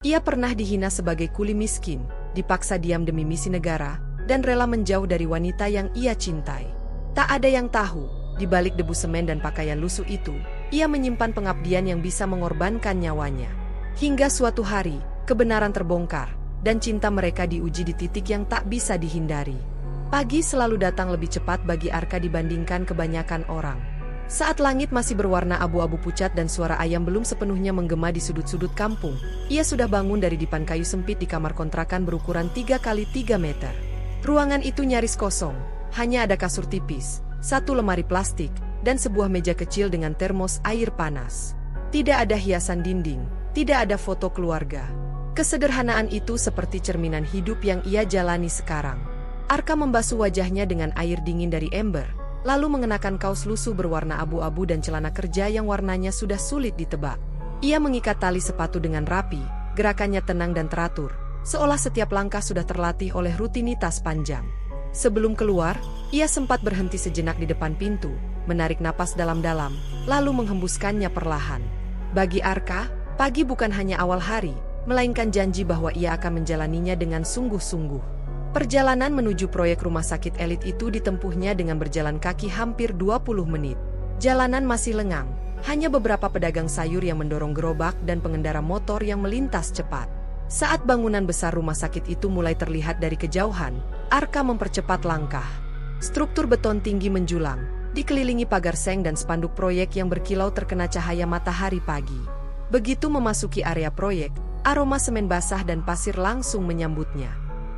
Ia pernah dihina sebagai kuli miskin, dipaksa diam demi misi negara, dan rela menjauh dari wanita yang ia cintai. Tak ada yang tahu, di balik debu semen dan pakaian lusuh itu, ia menyimpan pengabdian yang bisa mengorbankan nyawanya. Hingga suatu hari, kebenaran terbongkar, dan cinta mereka diuji di titik yang tak bisa dihindari. Pagi selalu datang lebih cepat bagi Arka dibandingkan kebanyakan orang. Saat langit masih berwarna abu-abu pucat dan suara ayam belum sepenuhnya menggema di sudut-sudut kampung, ia sudah bangun dari dipan kayu sempit di kamar kontrakan berukuran 3 kali 3 meter. Ruangan itu nyaris kosong, hanya ada kasur tipis, satu lemari plastik, dan sebuah meja kecil dengan termos air panas. Tidak ada hiasan dinding, tidak ada foto keluarga. Kesederhanaan itu seperti cerminan hidup yang ia jalani sekarang. Arka membasuh wajahnya dengan air dingin dari ember, lalu mengenakan kaos lusuh berwarna abu-abu dan celana kerja yang warnanya sudah sulit ditebak. Ia mengikat tali sepatu dengan rapi, gerakannya tenang dan teratur, seolah setiap langkah sudah terlatih oleh rutinitas panjang. Sebelum keluar, ia sempat berhenti sejenak di depan pintu, menarik napas dalam-dalam, lalu menghembuskannya perlahan. Bagi Arka, pagi bukan hanya awal hari, melainkan janji bahwa ia akan menjalaninya dengan sungguh-sungguh. Perjalanan menuju proyek rumah sakit elit itu ditempuhnya dengan berjalan kaki hampir 20 menit. Jalanan masih lengang, hanya beberapa pedagang sayur yang mendorong gerobak dan pengendara motor yang melintas cepat. Saat bangunan besar rumah sakit itu mulai terlihat dari kejauhan, Arka mempercepat langkah. Struktur beton tinggi menjulang, dikelilingi pagar seng dan spanduk proyek yang berkilau terkena cahaya matahari pagi. Begitu memasuki area proyek, aroma semen basah dan pasir langsung menyambutnya.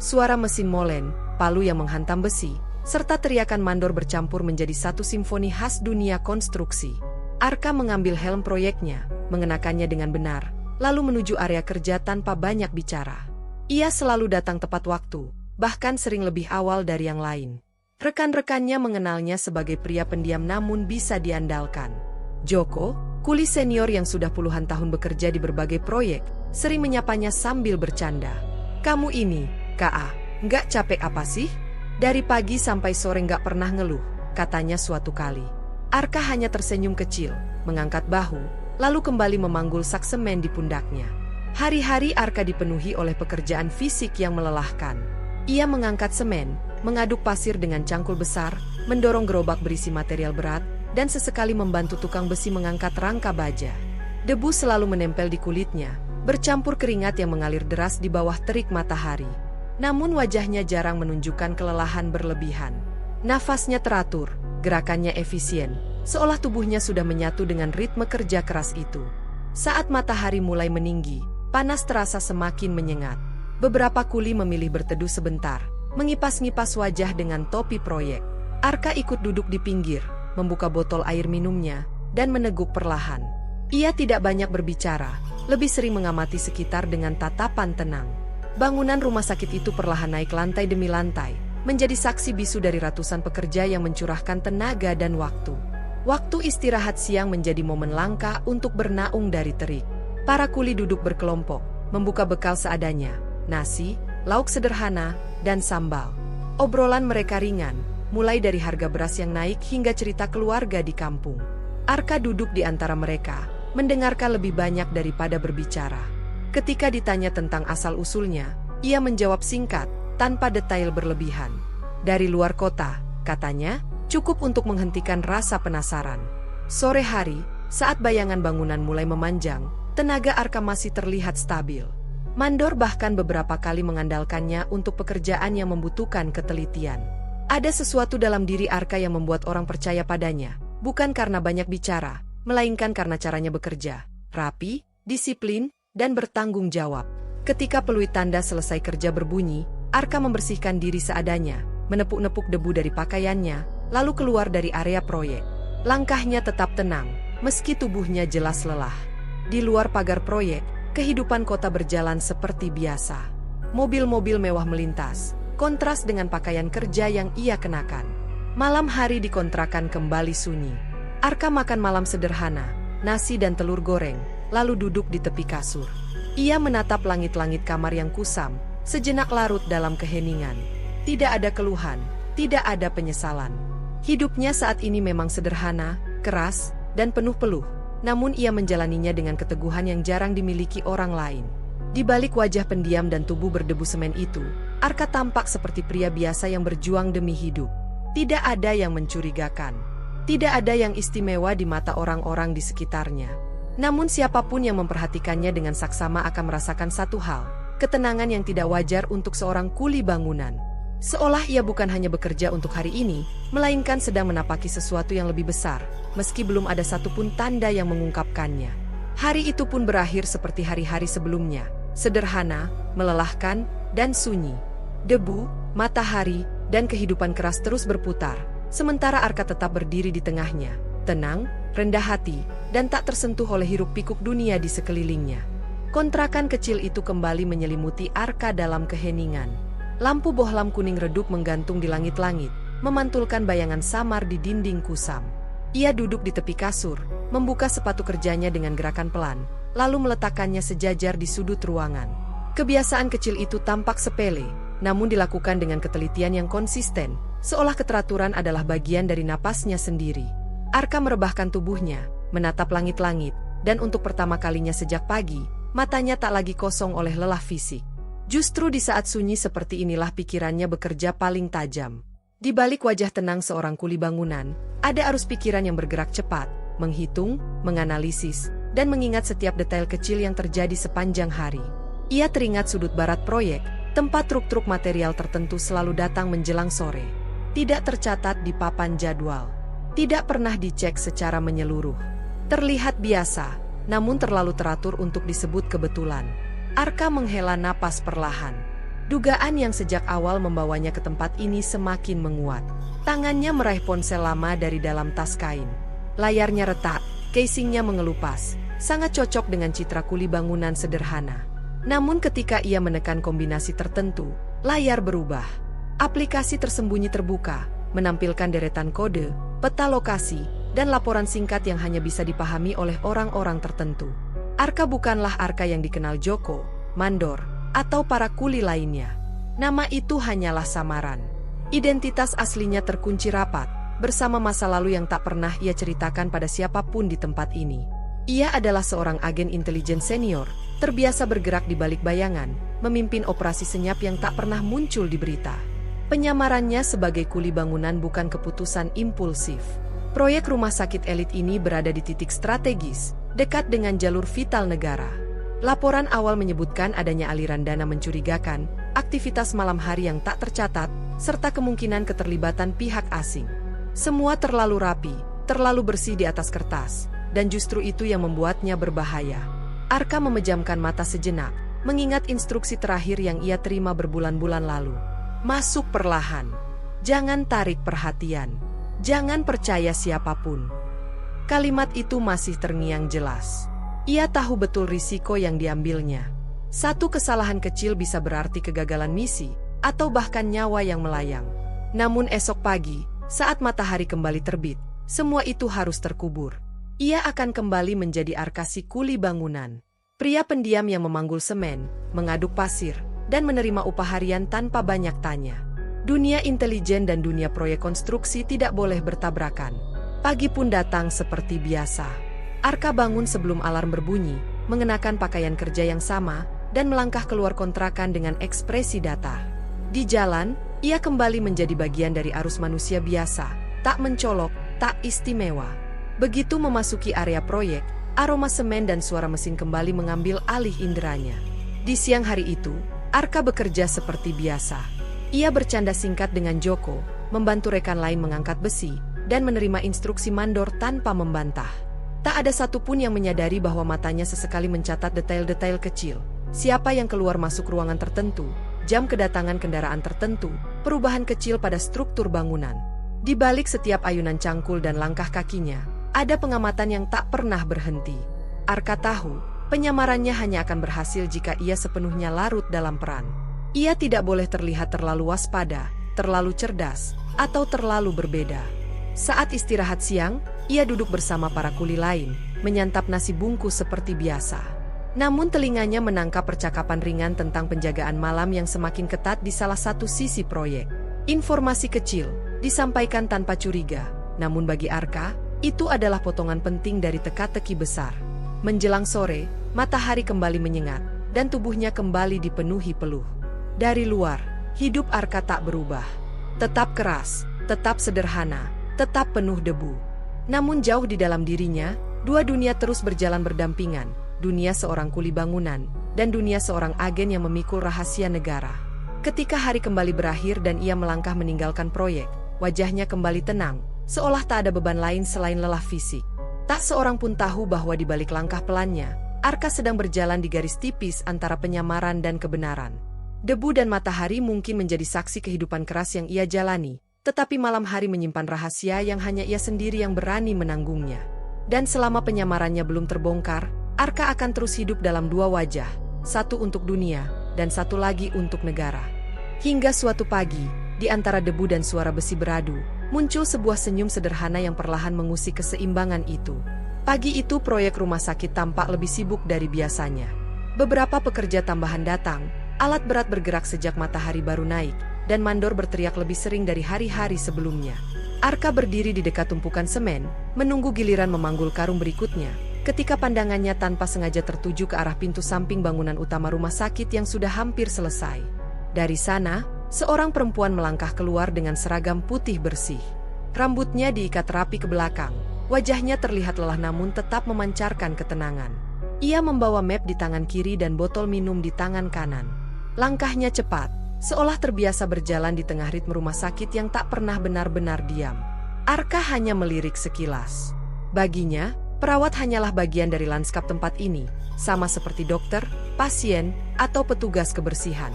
Suara mesin molen, palu yang menghantam besi, serta teriakan mandor bercampur menjadi satu simfoni khas dunia konstruksi. Arka mengambil helm proyeknya, mengenakannya dengan benar, lalu menuju area kerja tanpa banyak bicara. Ia selalu datang tepat waktu, bahkan sering lebih awal dari yang lain. Rekan-rekannya mengenalnya sebagai pria pendiam namun bisa diandalkan. Joko, kuli senior yang sudah puluhan tahun bekerja di berbagai proyek, sering menyapanya sambil bercanda. "Kamu ini, Ka, nggak capek apa sih? Dari pagi sampai sore nggak pernah ngeluh," katanya suatu kali. Arka hanya tersenyum kecil, mengangkat bahu, lalu kembali memanggul sak semen di pundaknya. Hari-hari Arka dipenuhi oleh pekerjaan fisik yang melelahkan. Ia mengangkat semen, mengaduk pasir dengan cangkul besar, mendorong gerobak berisi material berat, dan sesekali membantu tukang besi mengangkat rangka baja. Debu selalu menempel di kulitnya, bercampur keringat yang mengalir deras di bawah terik matahari. Namun wajahnya jarang menunjukkan kelelahan berlebihan. Nafasnya teratur, gerakannya efisien, seolah tubuhnya sudah menyatu dengan ritme kerja keras itu. Saat matahari mulai meninggi, panas terasa semakin menyengat. Beberapa kuli memilih berteduh sebentar, mengipas-ngipas wajah dengan topi proyek. Arka ikut duduk di pinggir, membuka botol air minumnya, dan meneguk perlahan. Ia tidak banyak berbicara, lebih sering mengamati sekitar dengan tatapan tenang. Bangunan rumah sakit itu perlahan naik lantai demi lantai, menjadi saksi bisu dari ratusan pekerja yang mencurahkan tenaga dan waktu. Waktu istirahat siang menjadi momen langka untuk bernaung dari terik. Para kuli duduk berkelompok, membuka bekal seadanya, nasi, lauk sederhana, dan sambal. Obrolan mereka ringan, mulai dari harga beras yang naik hingga cerita keluarga di kampung. Arka duduk di antara mereka, mendengarkan lebih banyak daripada berbicara. Ketika ditanya tentang asal-usulnya, ia menjawab singkat, tanpa detail berlebihan. Dari luar kota, katanya, cukup untuk menghentikan rasa penasaran. Sore hari, saat bayangan bangunan mulai memanjang, tenaga Arka masih terlihat stabil. Mandor bahkan beberapa kali mengandalkannya untuk pekerjaan yang membutuhkan ketelitian. Ada sesuatu dalam diri Arka yang membuat orang percaya padanya, bukan karena banyak bicara, melainkan karena caranya bekerja, rapi, disiplin, dan bertanggung jawab. Ketika peluit tanda selesai kerja berbunyi, Arka membersihkan diri seadanya, menepuk-nepuk debu dari pakaiannya, lalu keluar dari area proyek. Langkahnya tetap tenang, meski tubuhnya jelas lelah. Di luar pagar proyek, kehidupan kota berjalan seperti biasa. Mobil-mobil mewah melintas, kontras dengan pakaian kerja yang ia kenakan. Malam hari di kontrakan kembali sunyi. Arka makan malam sederhana, nasi dan telur goreng, lalu duduk di tepi kasur. Ia menatap langit-langit kamar yang kusam, sejenak larut dalam keheningan. Tidak ada keluhan, tidak ada penyesalan. Hidupnya saat ini memang sederhana, keras, dan penuh peluh, namun ia menjalaninya dengan keteguhan yang jarang dimiliki orang lain. Di balik wajah pendiam dan tubuh berdebu semen itu, Arka tampak seperti pria biasa yang berjuang demi hidup. Tidak ada yang mencurigakan. Tidak ada yang istimewa di mata orang-orang di sekitarnya. Namun siapapun yang memperhatikannya dengan saksama akan merasakan satu hal, ketenangan yang tidak wajar untuk seorang kuli bangunan. Seolah ia bukan hanya bekerja untuk hari ini, melainkan sedang menapaki sesuatu yang lebih besar, meski belum ada satupun tanda yang mengungkapkannya. Hari itu pun berakhir seperti hari-hari sebelumnya, sederhana, melelahkan, dan sunyi. Debu, matahari, dan kehidupan keras terus berputar, sementara Arka tetap berdiri di tengahnya, tenang, rendah hati, dan tak tersentuh oleh hiruk-pikuk dunia di sekelilingnya. Kontrakan kecil itu kembali menyelimuti Arka dalam keheningan. Lampu bohlam kuning redup menggantung di langit-langit, memantulkan bayangan samar di dinding kusam. Ia duduk di tepi kasur, membuka sepatu kerjanya dengan gerakan pelan, lalu meletakkannya sejajar di sudut ruangan. Kebiasaan kecil itu tampak sepele, namun dilakukan dengan ketelitian yang konsisten, seolah keteraturan adalah bagian dari napasnya sendiri. Arka merebahkan tubuhnya, menatap langit-langit, dan untuk pertama kalinya sejak pagi, matanya tak lagi kosong oleh lelah fisik. Justru di saat sunyi seperti inilah pikirannya bekerja paling tajam. Di balik wajah tenang seorang kuli bangunan, ada arus pikiran yang bergerak cepat, menghitung, menganalisis, dan mengingat setiap detail kecil yang terjadi sepanjang hari. Ia teringat sudut barat proyek, tempat truk-truk material tertentu selalu datang menjelang sore. Tidak tercatat di papan jadwal. Tidak pernah dicek secara menyeluruh. Terlihat biasa, namun terlalu teratur untuk disebut kebetulan. Arka menghela napas perlahan. Dugaan yang sejak awal membawanya ke tempat ini semakin menguat. Tangannya meraih ponsel lama dari dalam tas kain. Layarnya retak, casingnya mengelupas, sangat cocok dengan citra kuli bangunan sederhana. Namun ketika ia menekan kombinasi tertentu, layar berubah. Aplikasi tersembunyi terbuka, menampilkan deretan kode, peta lokasi, dan laporan singkat yang hanya bisa dipahami oleh orang-orang tertentu. Arka bukanlah Arka yang dikenal Joko, Mandor, atau para kuli lainnya. Nama itu hanyalah samaran. Identitas aslinya terkunci rapat, bersama masa lalu yang tak pernah ia ceritakan pada siapapun di tempat ini. Ia adalah seorang agen intelijen senior, terbiasa bergerak di balik bayangan, memimpin operasi senyap yang tak pernah muncul di berita. Penyamarannya sebagai kuli bangunan bukan keputusan impulsif. Proyek rumah sakit elit ini berada di titik strategis, dekat dengan jalur vital negara. Laporan awal menyebutkan adanya aliran dana mencurigakan, aktivitas malam hari yang tak tercatat, serta kemungkinan keterlibatan pihak asing. Semua terlalu rapi, terlalu bersih di atas kertas, dan justru itu yang membuatnya berbahaya. Arka memejamkan mata sejenak, mengingat instruksi terakhir yang ia terima berbulan-bulan lalu. Masuk perlahan. Jangan tarik perhatian. Jangan percaya siapapun. Kalimat itu masih terngiang jelas. Ia tahu betul risiko yang diambilnya. Satu kesalahan kecil bisa berarti kegagalan misi, atau bahkan nyawa yang melayang. Namun esok pagi, saat matahari kembali terbit, semua itu harus terkubur. Ia akan kembali menjadi Arka si kuli bangunan. Pria pendiam yang memanggul semen, mengaduk pasir, dan menerima upah harian tanpa banyak tanya. Dunia intelijen dan dunia proyek konstruksi tidak boleh bertabrakan. Pagi pun datang seperti biasa. Arka bangun sebelum alarm berbunyi, mengenakan pakaian kerja yang sama, dan melangkah keluar kontrakan dengan ekspresi datar. Di jalan, ia kembali menjadi bagian dari arus manusia biasa, tak mencolok, tak istimewa. Begitu memasuki area proyek, aroma semen dan suara mesin kembali mengambil alih inderanya. Di siang hari itu, Arka bekerja seperti biasa. Ia bercanda singkat dengan Joko, membantu rekan lain mengangkat besi, dan menerima instruksi mandor tanpa membantah. Tak ada satupun yang menyadari bahwa matanya sesekali mencatat detail-detail kecil. Siapa yang keluar masuk ruangan tertentu, jam kedatangan kendaraan tertentu, perubahan kecil pada struktur bangunan. Di balik setiap ayunan cangkul dan langkah kakinya, ada pengamatan yang tak pernah berhenti. Arka tahu, penyamarannya hanya akan berhasil jika ia sepenuhnya larut dalam peran. Ia tidak boleh terlihat terlalu waspada, terlalu cerdas, atau terlalu berbeda. Saat istirahat siang, ia duduk bersama para kuli lain, menyantap nasi bungkus seperti biasa. Namun telinganya menangkap percakapan ringan tentang penjagaan malam yang semakin ketat di salah satu sisi proyek. Informasi kecil, disampaikan tanpa curiga, namun bagi Arka, itu adalah potongan penting dari teka-teki besar. Menjelang sore, matahari kembali menyengat, dan tubuhnya kembali dipenuhi peluh. Dari luar, hidup Arka tak berubah. Tetap keras, tetap sederhana, tetap penuh debu. Namun jauh di dalam dirinya, dua dunia terus berjalan berdampingan, dunia seorang kuli bangunan, dan dunia seorang agen yang memikul rahasia negara. Ketika hari kembali berakhir dan ia melangkah meninggalkan proyek, wajahnya kembali tenang, seolah tak ada beban lain selain lelah fisik. Tak seorang pun tahu bahwa di balik langkah pelannya, Arka sedang berjalan di garis tipis antara penyamaran dan kebenaran. Debu dan matahari mungkin menjadi saksi kehidupan keras yang ia jalani, tetapi malam hari menyimpan rahasia yang hanya ia sendiri yang berani menanggungnya. Dan selama penyamarannya belum terbongkar, Arka akan terus hidup dalam dua wajah, satu untuk dunia, dan satu lagi untuk negara. Hingga suatu pagi, di antara debu dan suara besi beradu, muncul sebuah senyum sederhana yang perlahan mengusik keseimbangan itu. Pagi itu proyek rumah sakit tampak lebih sibuk dari biasanya. Beberapa pekerja tambahan datang, alat berat bergerak sejak matahari baru naik, dan mandor berteriak lebih sering dari hari-hari sebelumnya. Arka berdiri di dekat tumpukan semen, menunggu giliran memanggul karung berikutnya, ketika pandangannya tanpa sengaja tertuju ke arah pintu samping bangunan utama rumah sakit yang sudah hampir selesai. Dari sana, seorang perempuan melangkah keluar dengan seragam putih bersih. Rambutnya diikat rapi ke belakang, wajahnya terlihat lelah namun tetap memancarkan ketenangan. Ia membawa map di tangan kiri dan botol minum di tangan kanan. Langkahnya cepat, seolah terbiasa berjalan di tengah ritme rumah sakit yang tak pernah benar-benar diam. Arka hanya melirik sekilas. Baginya, perawat hanyalah bagian dari lanskap tempat ini, sama seperti dokter, pasien, atau petugas kebersihan.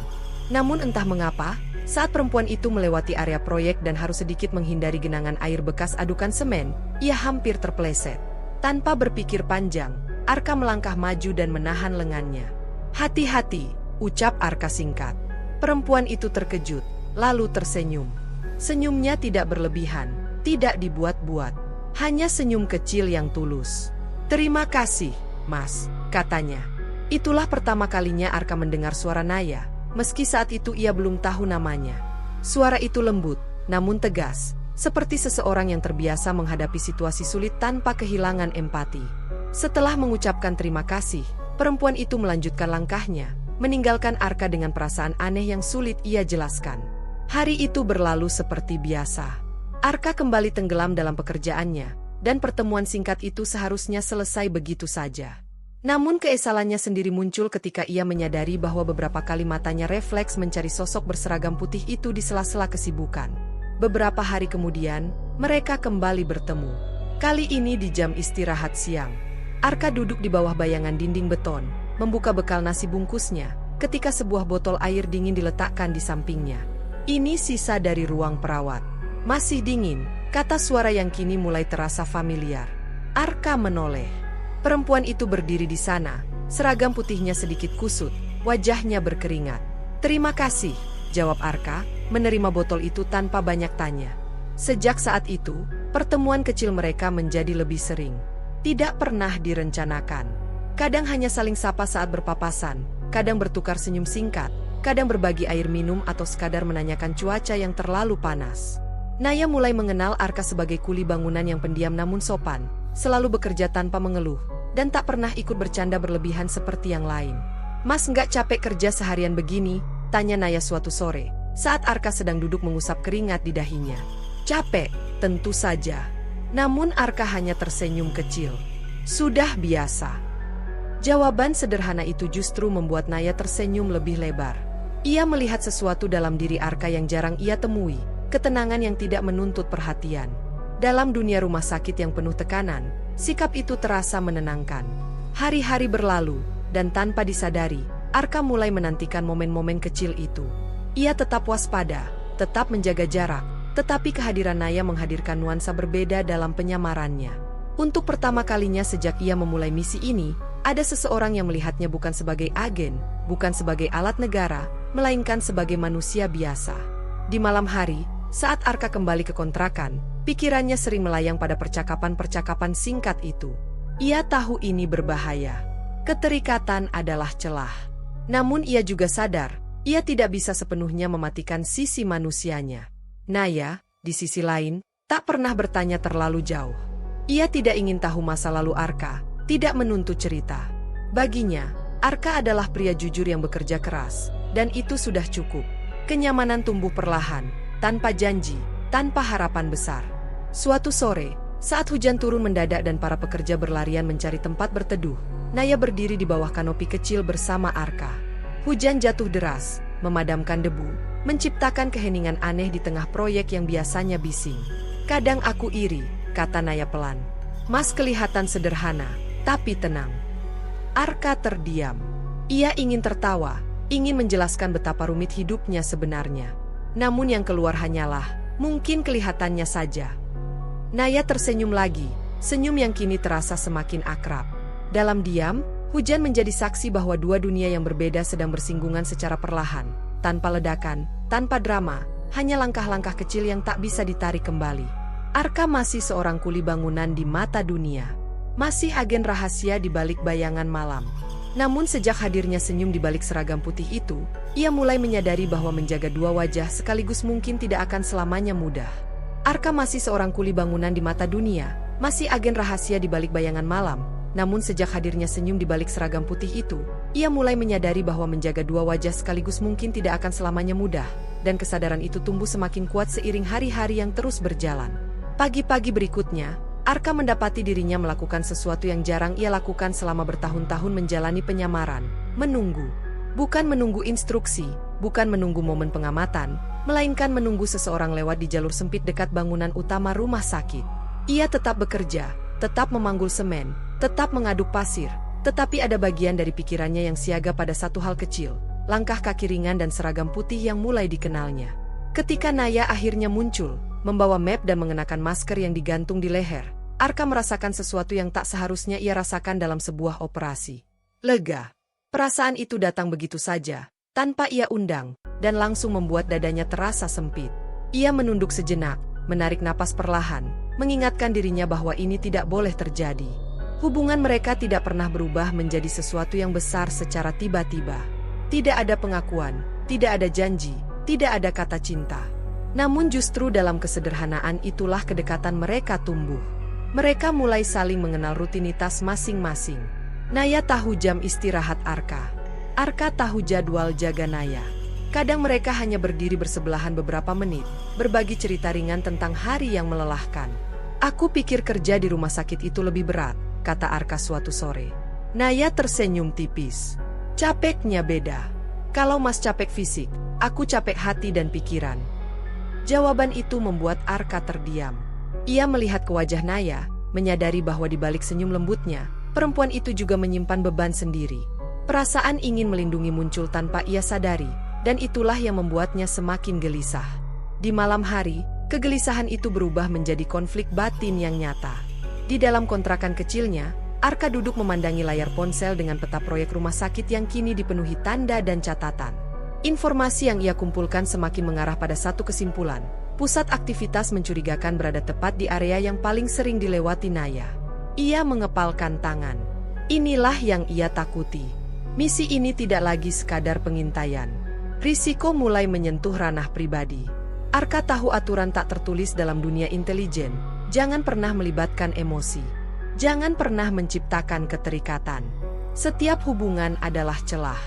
Namun entah mengapa, saat perempuan itu melewati area proyek dan harus sedikit menghindari genangan air bekas adukan semen, ia hampir terpeleset. Tanpa berpikir panjang, Arka melangkah maju dan menahan lengannya. "Hati-hati," ucap Arka singkat. Perempuan itu terkejut, lalu tersenyum. Senyumnya tidak berlebihan, tidak dibuat-buat. Hanya senyum kecil yang tulus. "Terima kasih, Mas," katanya. Itulah pertama kalinya Arka mendengar suara Naya, meski saat itu ia belum tahu namanya. Suara itu lembut, namun tegas, seperti seseorang yang terbiasa menghadapi situasi sulit tanpa kehilangan empati. Setelah mengucapkan terima kasih, perempuan itu melanjutkan langkahnya, meninggalkan Arka dengan perasaan aneh yang sulit ia jelaskan. Hari itu berlalu seperti biasa. Arka kembali tenggelam dalam pekerjaannya, dan pertemuan singkat itu seharusnya selesai begitu saja. Namun keesalannya sendiri muncul ketika ia menyadari bahwa beberapa kali matanya refleks mencari sosok berseragam putih itu di sela-sela kesibukan. Beberapa hari kemudian, mereka kembali bertemu. Kali ini di jam istirahat siang. Arka duduk di bawah bayangan dinding beton, membuka bekal nasi bungkusnya, ketika sebuah botol air dingin diletakkan di sampingnya. "Ini sisa dari ruang perawat. Masih dingin," kata suara yang kini mulai terasa familiar. Arka menoleh. Perempuan itu berdiri di sana, seragam putihnya sedikit kusut, wajahnya berkeringat. "Terima kasih," jawab Arka, menerima botol itu tanpa banyak tanya. Sejak saat itu, pertemuan kecil mereka menjadi lebih sering. Tidak pernah direncanakan. Kadang hanya saling sapa saat berpapasan, kadang bertukar senyum singkat, kadang berbagi air minum atau sekadar menanyakan cuaca yang terlalu panas. Naya mulai mengenal Arka sebagai kuli bangunan yang pendiam namun sopan, selalu bekerja tanpa mengeluh, dan tak pernah ikut bercanda berlebihan seperti yang lain. "Mas nggak capek kerja seharian begini?" tanya Naya suatu sore, saat Arka sedang duduk mengusap keringat di dahinya. "Capek, tentu saja." Namun Arka hanya tersenyum kecil. "Sudah biasa." Jawaban sederhana itu justru membuat Naya tersenyum lebih lebar. Ia melihat sesuatu dalam diri Arka yang jarang ia temui, ketenangan yang tidak menuntut perhatian. Dalam dunia rumah sakit yang penuh tekanan, sikap itu terasa menenangkan. Hari-hari berlalu, dan tanpa disadari, Arka mulai menantikan momen-momen kecil itu. Ia tetap waspada, tetap menjaga jarak, tetapi kehadiran Naya menghadirkan nuansa berbeda dalam penyamarannya. Untuk pertama kalinya sejak ia memulai misi ini, ada seseorang yang melihatnya bukan sebagai agen, bukan sebagai alat negara, melainkan sebagai manusia biasa. Di malam hari, saat Arka kembali ke kontrakan, pikirannya sering melayang pada percakapan-percakapan singkat itu. Ia tahu ini berbahaya. Keterikatan adalah celah. Namun ia juga sadar, ia tidak bisa sepenuhnya mematikan sisi manusianya. Naya, di sisi lain, tak pernah bertanya terlalu jauh. Ia tidak ingin tahu masa lalu Arka, tidak menuntut cerita. Baginya, Arka adalah pria jujur yang bekerja keras, dan itu sudah cukup. Kenyamanan tumbuh perlahan, tanpa janji, tanpa harapan besar. Suatu sore, saat hujan turun mendadak dan para pekerja berlarian mencari tempat berteduh, Naya berdiri di bawah kanopi kecil bersama Arka. Hujan jatuh deras, memadamkan debu, menciptakan keheningan aneh di tengah proyek yang biasanya bising. "Kadang aku iri," kata Naya pelan. "Mas kelihatan sederhana, tapi tenang." Arka terdiam. Ia ingin tertawa, ingin menjelaskan betapa rumit hidupnya sebenarnya. Namun yang keluar hanyalah, "Mungkin kelihatannya saja." Naya tersenyum lagi, senyum yang kini terasa semakin akrab. Dalam diam, hujan menjadi saksi bahwa dua dunia yang berbeda sedang bersinggungan secara perlahan, tanpa ledakan, tanpa drama, hanya langkah-langkah kecil yang tak bisa ditarik kembali. Arka masih seorang kuli bangunan di mata dunia. Masih agen rahasia di balik bayangan malam. Namun sejak hadirnya senyum di balik seragam putih itu, ia mulai menyadari bahwa menjaga dua wajah sekaligus mungkin tidak akan selamanya mudah. Arka masih seorang kuli bangunan di mata dunia, masih agen rahasia di balik bayangan malam. Namun sejak hadirnya senyum di balik seragam putih itu, ia mulai menyadari bahwa menjaga dua wajah sekaligus mungkin tidak akan selamanya mudah, dan kesadaran itu tumbuh semakin kuat seiring hari-hari yang terus berjalan. Pagi-pagi berikutnya, Arka mendapati dirinya melakukan sesuatu yang jarang ia lakukan selama bertahun-tahun menjalani penyamaran, menunggu. Bukan menunggu instruksi, bukan menunggu momen pengamatan, melainkan menunggu seseorang lewat di jalur sempit dekat bangunan utama rumah sakit. Ia tetap bekerja, tetap memanggul semen, tetap mengaduk pasir, tetapi ada bagian dari pikirannya yang siaga pada satu hal kecil, langkah kaki ringan dan seragam putih yang mulai dikenalnya. Ketika Naya akhirnya muncul, membawa map dan mengenakan masker yang digantung di leher, Arka merasakan sesuatu yang tak seharusnya ia rasakan dalam sebuah operasi. Lega. Perasaan itu datang begitu saja, tanpa ia undang, dan langsung membuat dadanya terasa sempit. Ia menunduk sejenak, menarik napas perlahan, mengingatkan dirinya bahwa ini tidak boleh terjadi. Hubungan mereka tidak pernah berubah menjadi sesuatu yang besar secara tiba-tiba. Tidak ada pengakuan, tidak ada janji, tidak ada kata cinta. Namun justru dalam kesederhanaan itulah kedekatan mereka tumbuh. Mereka mulai saling mengenal rutinitas masing-masing. Naya tahu jam istirahat Arka. Arka tahu jadwal jaga Naya. Kadang mereka hanya berdiri bersebelahan beberapa menit, berbagi cerita ringan tentang hari yang melelahkan. "Aku pikir kerja di rumah sakit itu lebih berat," kata Arka suatu sore. Naya tersenyum tipis. "Capeknya beda. Kalau Mas capek fisik, aku capek hati dan pikiran." Jawaban itu membuat Arka terdiam. Ia melihat ke wajah Naya, menyadari bahwa di balik senyum lembutnya, perempuan itu juga menyimpan beban sendiri. Perasaan ingin melindungi muncul tanpa ia sadari, dan itulah yang membuatnya semakin gelisah. Di malam hari, kegelisahan itu berubah menjadi konflik batin yang nyata. Di dalam kontrakan kecilnya, Arka duduk memandangi layar ponsel dengan peta proyek rumah sakit yang kini dipenuhi tanda dan catatan. Informasi yang ia kumpulkan semakin mengarah pada satu kesimpulan. Pusat aktivitas mencurigakan berada tepat di area yang paling sering dilewati Naya. Ia mengepalkan tangan. Inilah yang ia takuti. Misi ini tidak lagi sekadar pengintaian. Risiko mulai menyentuh ranah pribadi. Arka tahu aturan tak tertulis dalam dunia intelijen. Jangan pernah melibatkan emosi. Jangan pernah menciptakan keterikatan. Setiap hubungan adalah celah.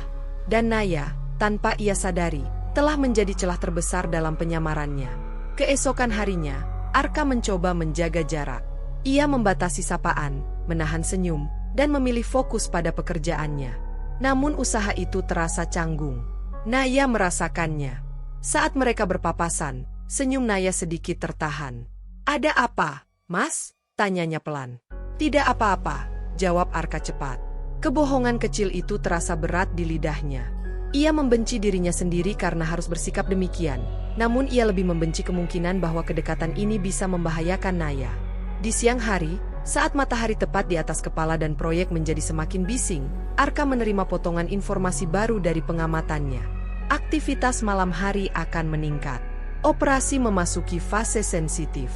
Dan Naya, tanpa ia sadari, telah menjadi celah terbesar dalam penyamarannya. Keesokan harinya, Arka mencoba menjaga jarak. Ia membatasi sapaan, menahan senyum, dan memilih fokus pada pekerjaannya. Namun usaha itu terasa canggung. Naya merasakannya. Saat mereka berpapasan, senyum Naya sedikit tertahan. "Ada apa, Mas?" tanyanya pelan. "Tidak apa-apa," jawab Arka cepat. Kebohongan kecil itu terasa berat di lidahnya. Ia membenci dirinya sendiri karena harus bersikap demikian, namun ia lebih membenci kemungkinan bahwa kedekatan ini bisa membahayakan Naya. Di siang hari, saat matahari tepat di atas kepala dan proyek menjadi semakin bising, Arka menerima potongan informasi baru dari pengamatannya. Aktivitas malam hari akan meningkat. Operasi memasuki fase sensitif.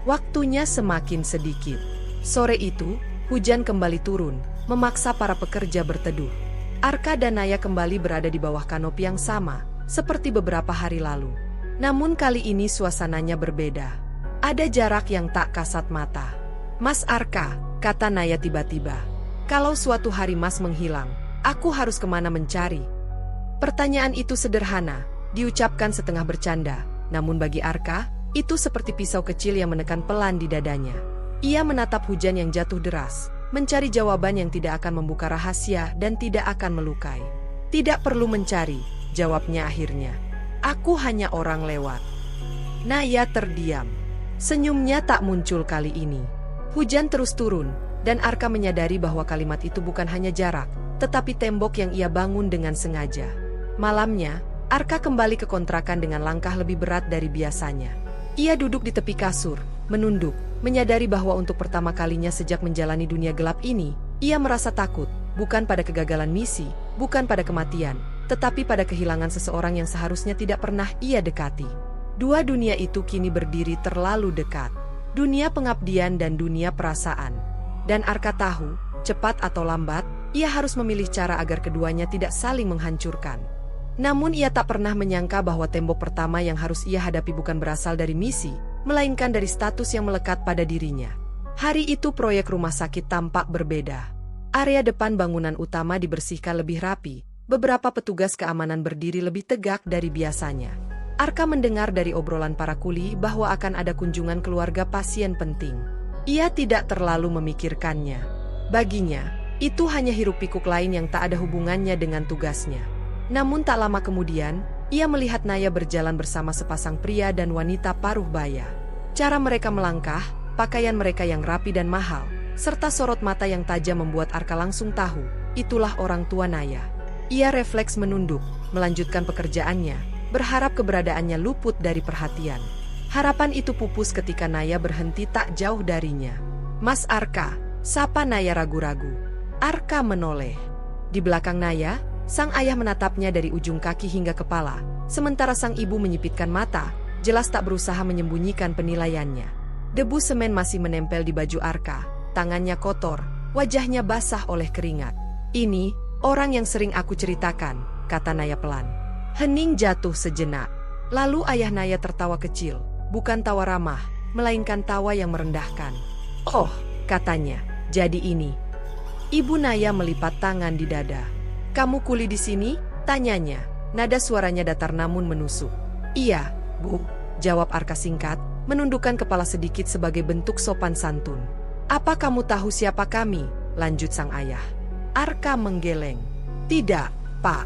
Waktunya semakin sedikit. Sore itu, hujan kembali turun, memaksa para pekerja berteduh. Arka dan Naya kembali berada di bawah kanopi yang sama, seperti beberapa hari lalu. Namun kali ini suasananya berbeda. Ada jarak yang tak kasat mata. "Mas Arka," kata Naya tiba-tiba. "Kalau suatu hari Mas menghilang, Aku harus kemana mencari? Pertanyaan itu sederhana, diucapkan setengah bercanda. Namun bagi Arka, itu seperti pisau kecil yang menekan pelan di dadanya. Ia menatap hujan yang jatuh deras, mencari jawaban yang tidak akan membuka rahasia dan tidak akan melukai. Tidak perlu mencari, jawabnya akhirnya. Aku hanya orang lewat. Naya terdiam. Senyumnya tak muncul kali ini. Hujan terus turun, dan Arka menyadari bahwa kalimat itu bukan hanya jarak, tetapi tembok yang ia bangun dengan sengaja. Malamnya, Arka kembali ke kontrakan dengan langkah lebih berat dari biasanya. Ia duduk di tepi kasur, menunduk, menyadari bahwa untuk pertama kalinya sejak menjalani dunia gelap ini, ia merasa takut, bukan pada kegagalan misi, bukan pada kematian, tetapi pada kehilangan seseorang yang seharusnya tidak pernah ia dekati. Dua dunia itu kini berdiri terlalu dekat. Dunia pengabdian dan dunia perasaan. Dan Arka tahu, cepat atau lambat, ia harus memilih cara agar keduanya tidak saling menghancurkan. Namun ia tak pernah menyangka bahwa tembok pertama yang harus ia hadapi bukan berasal dari misi, melainkan dari status yang melekat pada dirinya. Hari itu proyek rumah sakit tampak berbeda. Area depan bangunan utama dibersihkan lebih rapi, beberapa petugas keamanan berdiri lebih tegak dari biasanya. Arka mendengar dari obrolan para kuli bahwa akan ada kunjungan keluarga pasien penting. Ia tidak terlalu memikirkannya. Baginya, itu hanya hiruk-pikuk lain yang tak ada hubungannya dengan tugasnya. Namun tak lama kemudian, ia melihat Naya berjalan bersama sepasang pria dan wanita paruh baya. Cara mereka melangkah, pakaian mereka yang rapi dan mahal, serta sorot mata yang tajam membuat Arka langsung tahu, itulah orang tua Naya. Ia refleks menunduk, melanjutkan pekerjaannya, berharap keberadaannya luput dari perhatian. Harapan itu pupus ketika Naya berhenti tak jauh darinya. "Mas Arka," sapa Naya ragu-ragu. Arka menoleh. Di belakang Naya, sang ayah menatapnya dari ujung kaki hingga kepala, sementara sang ibu menyipitkan mata, jelas tak berusaha menyembunyikan penilaiannya. Debu semen masih menempel di baju Arka, tangannya kotor, wajahnya basah oleh keringat. "Ini, orang yang sering aku ceritakan," kata Naya pelan. Hening jatuh sejenak. Lalu ayah Naya tertawa kecil, bukan tawa ramah, melainkan tawa yang merendahkan. "Oh," katanya, "jadi ini." Ibu Naya melipat tangan di dada. "Kamu kuli di sini?" tanyanya. Nada suaranya datar namun menusuk. "Iya, Bu," jawab Arka singkat, menundukkan kepala sedikit sebagai bentuk sopan santun. "Apa kamu tahu siapa kami?" lanjut sang ayah. Arka menggeleng. "Tidak, Pak."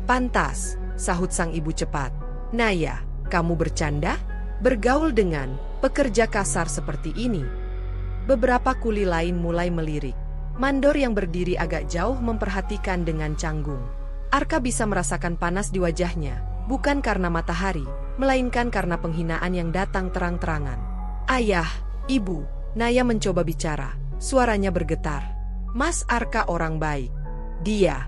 "Pantas," sahut sang ibu cepat. "Naya, kamu bercanda? Bergaul dengan pekerja kasar seperti ini?" Beberapa kuli lain mulai melirik. Mandor yang berdiri agak jauh memperhatikan dengan canggung. Arka bisa merasakan panas di wajahnya, bukan karena matahari, melainkan karena penghinaan yang datang terang-terangan. "Ayah, Ibu," Naya mencoba bicara, suaranya bergetar. "Mas Arka orang baik." "Dia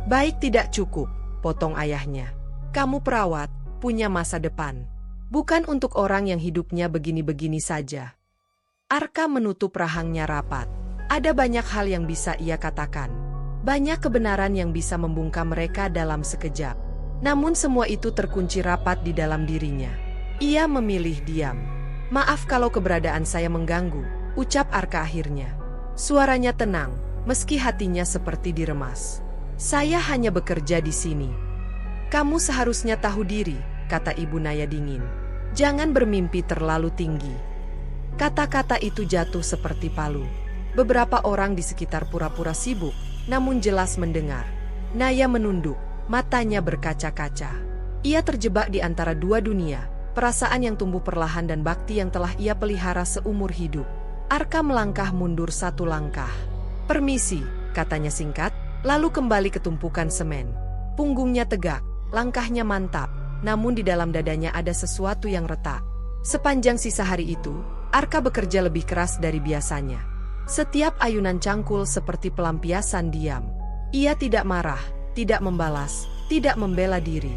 baik tidak cukup," potong ayahnya. "Kamu perawat, punya masa depan. Bukan untuk orang yang hidupnya begini-begini saja." Arka menutup rahangnya rapat. Ada banyak hal yang bisa ia katakan. Banyak kebenaran yang bisa membungkam mereka dalam sekejap. Namun semua itu terkunci rapat di dalam dirinya. Ia memilih diam. "Maaf kalau keberadaan saya mengganggu," ucap Arka akhirnya. Suaranya tenang, meski hatinya seperti diremas. "Saya hanya bekerja di sini." "Kamu seharusnya tahu diri," kata Ibu Naya dingin. "Jangan bermimpi terlalu tinggi." Kata-kata itu jatuh seperti palu. Beberapa orang di sekitar pura-pura sibuk, namun jelas mendengar. Naya menunduk, matanya berkaca-kaca. Ia terjebak di antara dua dunia, perasaan yang tumbuh perlahan dan bakti yang telah ia pelihara seumur hidup. Arka melangkah mundur satu langkah. "Permisi," katanya singkat, lalu kembali ke tumpukan semen. Punggungnya tegak, langkahnya mantap, namun di dalam dadanya ada sesuatu yang retak. Sepanjang sisa hari itu, Arka bekerja lebih keras dari biasanya. Setiap ayunan cangkul seperti pelampiasan diam. Ia tidak marah, tidak membalas, tidak membela diri.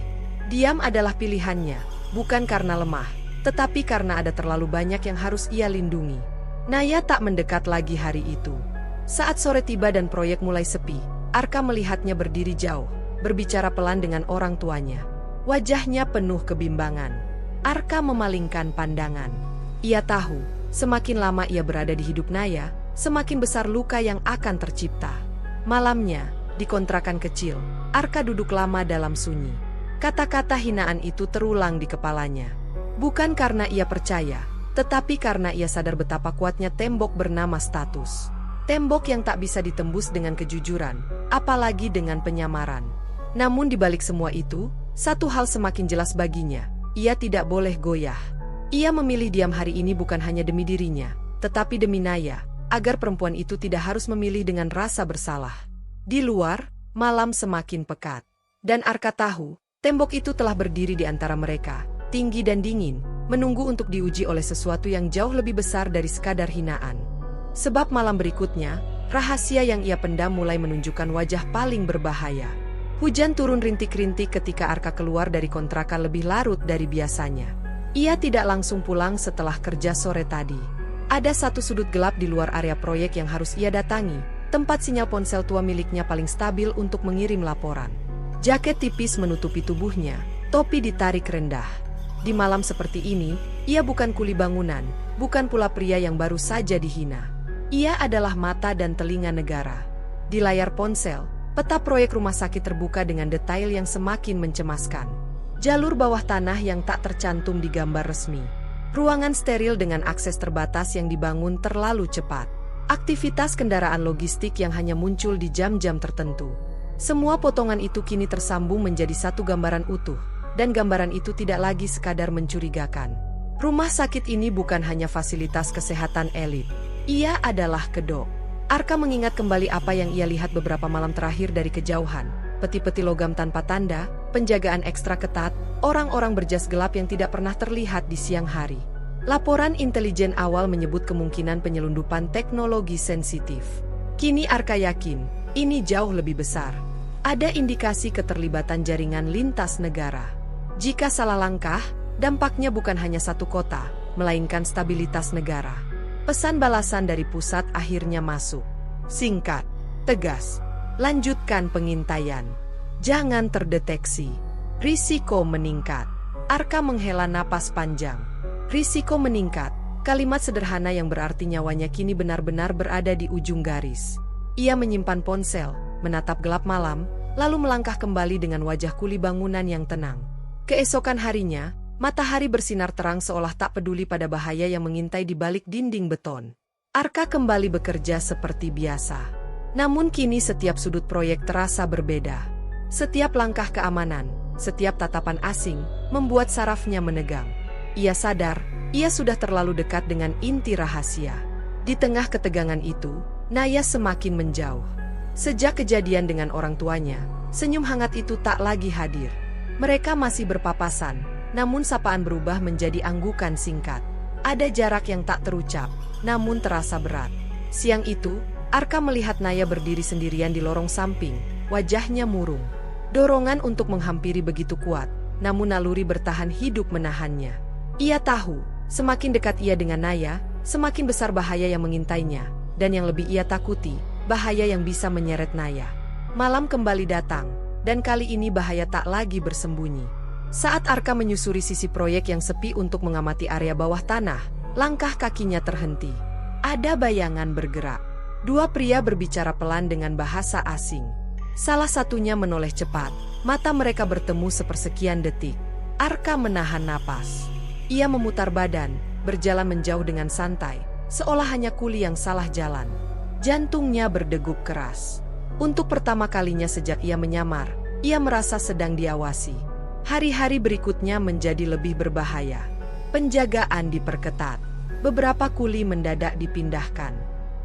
Diam adalah pilihannya, bukan karena lemah, tetapi karena ada terlalu banyak yang harus ia lindungi. Naya tak mendekat lagi hari itu. Saat sore tiba dan proyek mulai sepi, Arka melihatnya berdiri jauh, berbicara pelan dengan orang tuanya. Wajahnya penuh kebimbangan. Arka memalingkan pandangan. Ia tahu, semakin lama ia berada di hidup Naya, semakin besar luka yang akan tercipta. Malamnya, di kontrakan kecil, Arka duduk lama dalam sunyi. Kata-kata hinaan itu terulang di kepalanya. Bukan karena ia percaya, tetapi karena ia sadar betapa kuatnya tembok bernama status. Tembok yang tak bisa ditembus dengan kejujuran, apalagi dengan penyamaran. Namun di balik semua itu, satu hal semakin jelas baginya, ia tidak boleh goyah. Ia memilih diam hari ini bukan hanya demi dirinya, tetapi demi Naya, agar perempuan itu tidak harus memilih dengan rasa bersalah. Di luar, malam semakin pekat. Dan Arka tahu, tembok itu telah berdiri di antara mereka, tinggi dan dingin, menunggu untuk diuji oleh sesuatu yang jauh lebih besar dari sekadar hinaan. Sebab malam berikutnya, rahasia yang ia pendam mulai menunjukkan wajah paling berbahaya. Hujan turun rintik-rintik ketika Arka keluar dari kontrakan lebih larut dari biasanya. Ia tidak langsung pulang setelah kerja sore tadi. Ada satu sudut gelap di luar area proyek yang harus ia datangi, tempat sinyal ponsel tua miliknya paling stabil untuk mengirim laporan. Jaket tipis menutupi tubuhnya, topi ditarik rendah. Di malam seperti ini, ia bukan kuli bangunan, bukan pula pria yang baru saja dihina. Ia adalah mata dan telinga negara. Di layar ponsel, peta proyek rumah sakit terbuka dengan detail yang semakin mencemaskan. Jalur bawah tanah yang tak tercantum di gambar resmi. Ruangan steril dengan akses terbatas yang dibangun terlalu cepat. Aktivitas kendaraan logistik yang hanya muncul di jam-jam tertentu. Semua potongan itu kini tersambung menjadi satu gambaran utuh, dan gambaran itu tidak lagi sekadar mencurigakan. Rumah sakit ini bukan hanya fasilitas kesehatan elit. Ia adalah kedok. Arka mengingat kembali apa yang ia lihat beberapa malam terakhir dari kejauhan. Peti-peti logam tanpa tanda, penjagaan ekstra ketat, orang-orang berjas gelap yang tidak pernah terlihat di siang hari. Laporan intelijen awal menyebut kemungkinan penyelundupan teknologi sensitif. Kini Arka yakin, ini jauh lebih besar. Ada indikasi keterlibatan jaringan lintas negara. Jika salah langkah, dampaknya bukan hanya satu kota, melainkan stabilitas negara. Pesan balasan dari pusat akhirnya masuk. Singkat, tegas. Lanjutkan pengintaian. Jangan terdeteksi. Risiko meningkat. Arka menghela napas panjang. Risiko meningkat. Kalimat sederhana yang berarti nyawanya kini benar-benar berada di ujung garis. Ia menyimpan ponsel, menatap gelap malam, lalu melangkah kembali dengan wajah kuli bangunan yang tenang. Keesokan harinya, matahari bersinar terang seolah tak peduli pada bahaya yang mengintai di balik dinding beton. Arka kembali bekerja seperti biasa. Namun kini setiap sudut proyek terasa berbeda. Setiap langkah keamanan, setiap tatapan asing, membuat sarafnya menegang. Ia sadar, ia sudah terlalu dekat dengan inti rahasia. Di tengah ketegangan itu, Naya semakin menjauh. Sejak kejadian dengan orang tuanya, senyum hangat itu tak lagi hadir. Mereka masih berpapasan, namun sapaan berubah menjadi anggukan singkat. Ada jarak yang tak terucap, namun terasa berat. Siang itu, Arka melihat Naya berdiri sendirian di lorong samping, wajahnya murung. Dorongan untuk menghampiri begitu kuat, namun naluri bertahan hidup menahannya. Ia tahu, semakin dekat ia dengan Naya, semakin besar bahaya yang mengintainya, dan yang lebih ia takuti, bahaya yang bisa menyeret Naya. Malam kembali datang, dan kali ini bahaya tak lagi bersembunyi. Saat Arka menyusuri sisi proyek yang sepi untuk mengamati area bawah tanah, langkah kakinya terhenti. Ada bayangan bergerak. Dua pria berbicara pelan dengan bahasa asing. Salah satunya menoleh cepat, mata mereka bertemu sepersekian detik. Arka menahan napas. Ia memutar badan, berjalan menjauh dengan santai, seolah hanya kuli yang salah jalan. Jantungnya berdegup keras. Untuk pertama kalinya sejak ia menyamar, ia merasa sedang diawasi. Hari-hari berikutnya menjadi lebih berbahaya. Penjagaan diperketat. Beberapa kuli mendadak dipindahkan.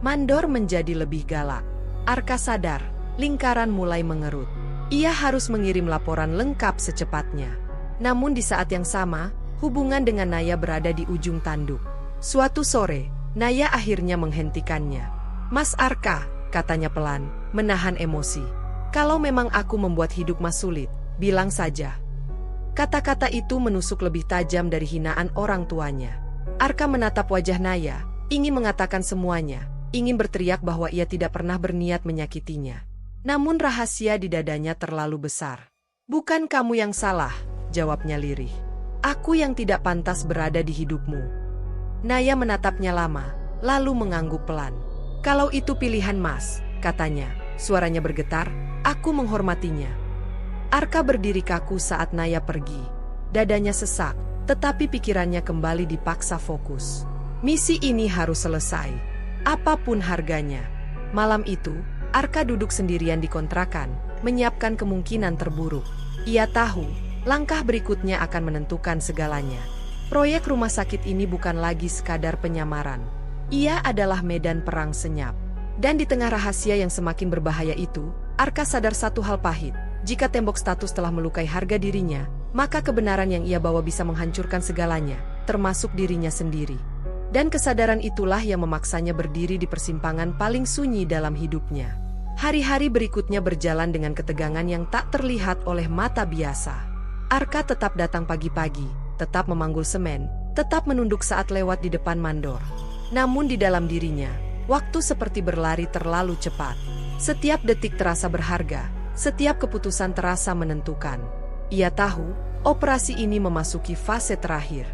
Mandor menjadi lebih galak. Arka sadar, lingkaran mulai mengerut. Ia harus mengirim laporan lengkap secepatnya. Namun di saat yang sama, hubungan dengan Naya berada di ujung tanduk. Suatu sore, Naya akhirnya menghentikannya. "Mas Arka," katanya pelan, menahan emosi. "Kalau memang aku membuat hidup Mas sulit, bilang saja." Kata-kata itu menusuk lebih tajam dari hinaan orang tuanya. Arka menatap wajah Naya, ingin mengatakan semuanya, ingin berteriak bahwa ia tidak pernah berniat menyakitinya. Namun rahasia di dadanya terlalu besar. "Bukan kamu yang salah," jawabnya lirih. "Aku yang tidak pantas berada di hidupmu." Naya menatapnya lama, lalu mengangguk pelan. "Kalau itu pilihan Mas," katanya, suaranya bergetar, Aku menghormatinya. Arka berdiri kaku saat Naya pergi. Dadanya sesak, tetapi pikirannya kembali dipaksa fokus. Misi ini harus selesai, apapun harganya. Malam itu, Arka duduk sendirian di kontrakan, menyiapkan kemungkinan terburuk. Ia tahu, langkah berikutnya akan menentukan segalanya. Proyek rumah sakit ini bukan lagi sekadar penyamaran. Ia adalah medan perang senyap. Dan di tengah rahasia yang semakin berbahaya itu, Arka sadar satu hal pahit. Jika tembok status telah melukai harga dirinya, maka kebenaran yang ia bawa bisa menghancurkan segalanya, termasuk dirinya sendiri. Dan kesadaran itulah yang memaksanya berdiri di persimpangan paling sunyi dalam hidupnya. Hari-hari berikutnya berjalan dengan ketegangan yang tak terlihat oleh mata biasa. Arka tetap datang pagi-pagi, tetap memanggul semen, tetap menunduk saat lewat di depan mandor. Namun di dalam dirinya, waktu seperti berlari terlalu cepat. Setiap detik terasa berharga, setiap keputusan terasa menentukan. Ia tahu, operasi ini memasuki fase terakhir.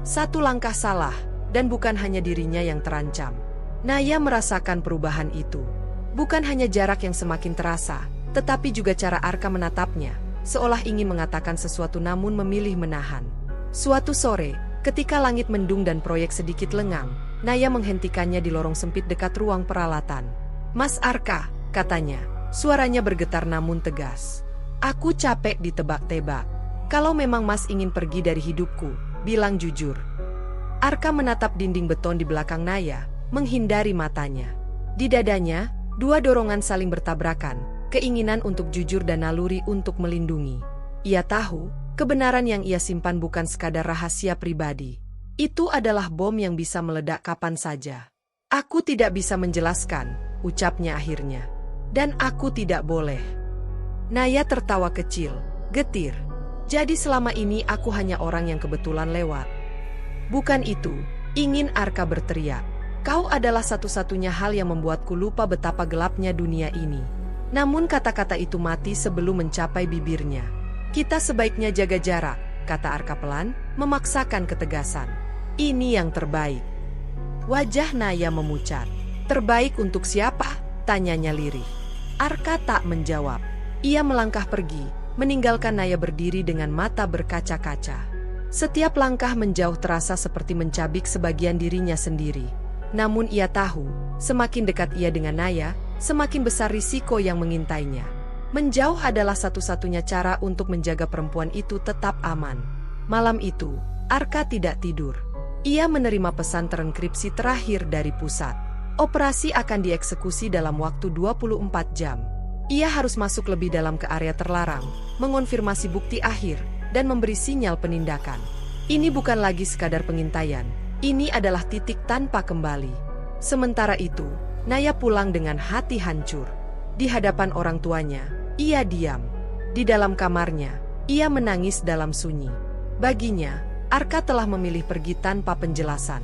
Satu langkah salah, dan bukan hanya dirinya yang terancam. Naya merasakan perubahan itu. Bukan hanya jarak yang semakin terasa, tetapi juga cara Arka menatapnya, seolah ingin mengatakan sesuatu namun memilih menahan. Suatu sore, ketika langit mendung dan proyek sedikit lengang, Naya menghentikannya di lorong sempit dekat ruang peralatan. "Mas Arka," katanya, suaranya bergetar namun tegas. "Aku capek ditebak-tebak. Kalau memang Mas ingin pergi dari hidupku, bilang jujur." Arka menatap dinding beton di belakang Naya, menghindari matanya. Di dadanya, dua dorongan saling bertabrakan, keinginan untuk jujur dan naluri untuk melindungi. Ia tahu, kebenaran yang ia simpan bukan sekadar rahasia pribadi. Itu adalah bom yang bisa meledak kapan saja. "Aku tidak bisa menjelaskan," ucapnya akhirnya. "Dan aku tidak boleh." Naya tertawa kecil, getir. "Jadi selama ini aku hanya orang yang kebetulan lewat." "Bukan itu," ingin Arka berteriak. "Kau adalah satu-satunya hal yang membuatku lupa betapa gelapnya dunia ini." Namun kata-kata itu mati sebelum mencapai bibirnya. "Kita sebaiknya jaga jarak," kata Arka pelan, memaksakan ketegasan. "Ini yang terbaik." Wajah Naya memucat. "Terbaik untuk siapa?" tanyanya lirih. Arka tak menjawab. Ia melangkah pergi, meninggalkan Naya berdiri dengan mata berkaca-kaca. Setiap langkah menjauh terasa seperti mencabik sebagian dirinya sendiri. Namun ia tahu, semakin dekat ia dengan Naya, semakin besar risiko yang mengintainya. Menjauh adalah satu-satunya cara untuk menjaga perempuan itu tetap aman. Malam itu, Arka tidak tidur. Ia menerima pesan terenkripsi terakhir dari pusat. Operasi akan dieksekusi dalam waktu 24 jam. Ia harus masuk lebih dalam ke area terlarang, mengonfirmasi bukti akhir, dan memberi sinyal penindakan. Ini bukan lagi sekadar pengintaian, ini adalah titik tanpa kembali. Sementara itu, Naya pulang dengan hati hancur. Di hadapan orang tuanya, ia diam. Di dalam kamarnya, ia menangis dalam sunyi. Baginya, Arka telah memilih pergi tanpa penjelasan.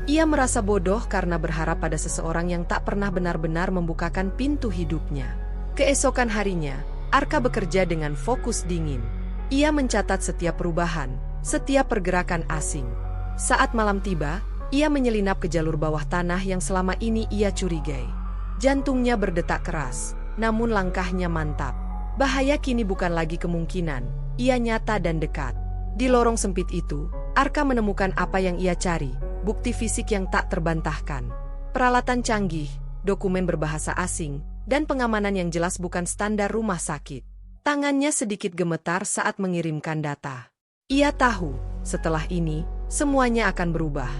Ia merasa bodoh karena berharap pada seseorang yang tak pernah benar-benar membukakan pintu hidupnya. Keesokan harinya, Arka bekerja dengan fokus dingin. Ia mencatat setiap perubahan, setiap pergerakan asing. Saat malam tiba, ia menyelinap ke jalur bawah tanah yang selama ini ia curigai. Jantungnya berdetak keras, namun langkahnya mantap. Bahaya kini bukan lagi kemungkinan, ia nyata dan dekat. Di lorong sempit itu, Arka menemukan apa yang ia cari, bukti fisik yang tak terbantahkan. Peralatan canggih, dokumen berbahasa asing, dan pengamanan yang jelas bukan standar rumah sakit. Tangannya sedikit gemetar saat mengirimkan data. Ia tahu, setelah ini, semuanya akan berubah.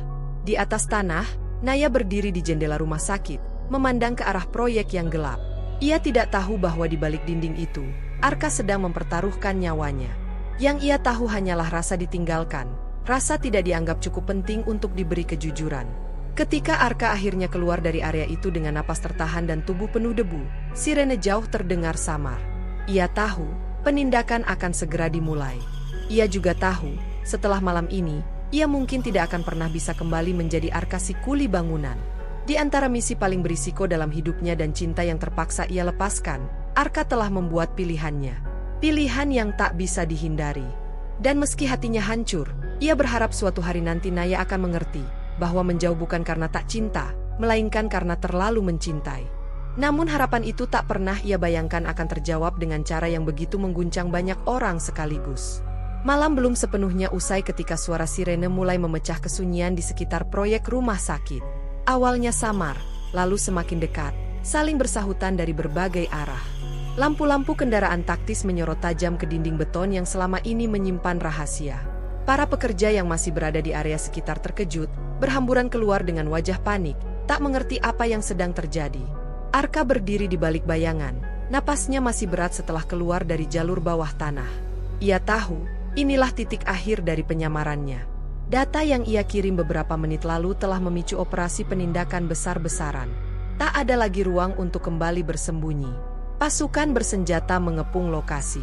Di atas tanah, Naya berdiri di jendela rumah sakit, memandang ke arah proyek yang gelap. Ia tidak tahu bahwa di balik dinding itu, Arka sedang mempertaruhkan nyawanya. Yang ia tahu hanyalah rasa ditinggalkan, rasa tidak dianggap cukup penting untuk diberi kejujuran. Ketika Arka akhirnya keluar dari area itu dengan napas tertahan dan tubuh penuh debu, sirene jauh terdengar samar. Ia tahu, penindakan akan segera dimulai. Ia juga tahu, setelah malam ini, ia mungkin tidak akan pernah bisa kembali menjadi Arka si kuli bangunan. Di antara misi paling berisiko dalam hidupnya dan cinta yang terpaksa ia lepaskan, Arka telah membuat pilihannya. Pilihan yang tak bisa dihindari. Dan meski hatinya hancur, ia berharap suatu hari nanti Naya akan mengerti bahwa menjauh bukan karena tak cinta, melainkan karena terlalu mencintai. Namun harapan itu tak pernah ia bayangkan akan terjawab dengan cara yang begitu mengguncang banyak orang sekaligus. Malam belum sepenuhnya usai ketika suara sirene mulai memecah kesunyian di sekitar proyek rumah sakit. Awalnya samar, lalu semakin dekat, saling bersahutan dari berbagai arah. Lampu-lampu kendaraan taktis menyorot tajam ke dinding beton yang selama ini menyimpan rahasia. Para pekerja yang masih berada di area sekitar terkejut, berhamburan keluar dengan wajah panik, tak mengerti apa yang sedang terjadi. Arka berdiri di balik bayangan, napasnya masih berat setelah keluar dari jalur bawah tanah. Ia tahu, inilah titik akhir dari penyamarannya. Data yang ia kirim beberapa menit lalu telah memicu operasi penindakan besar-besaran. Tak ada lagi ruang untuk kembali bersembunyi. Pasukan bersenjata mengepung lokasi.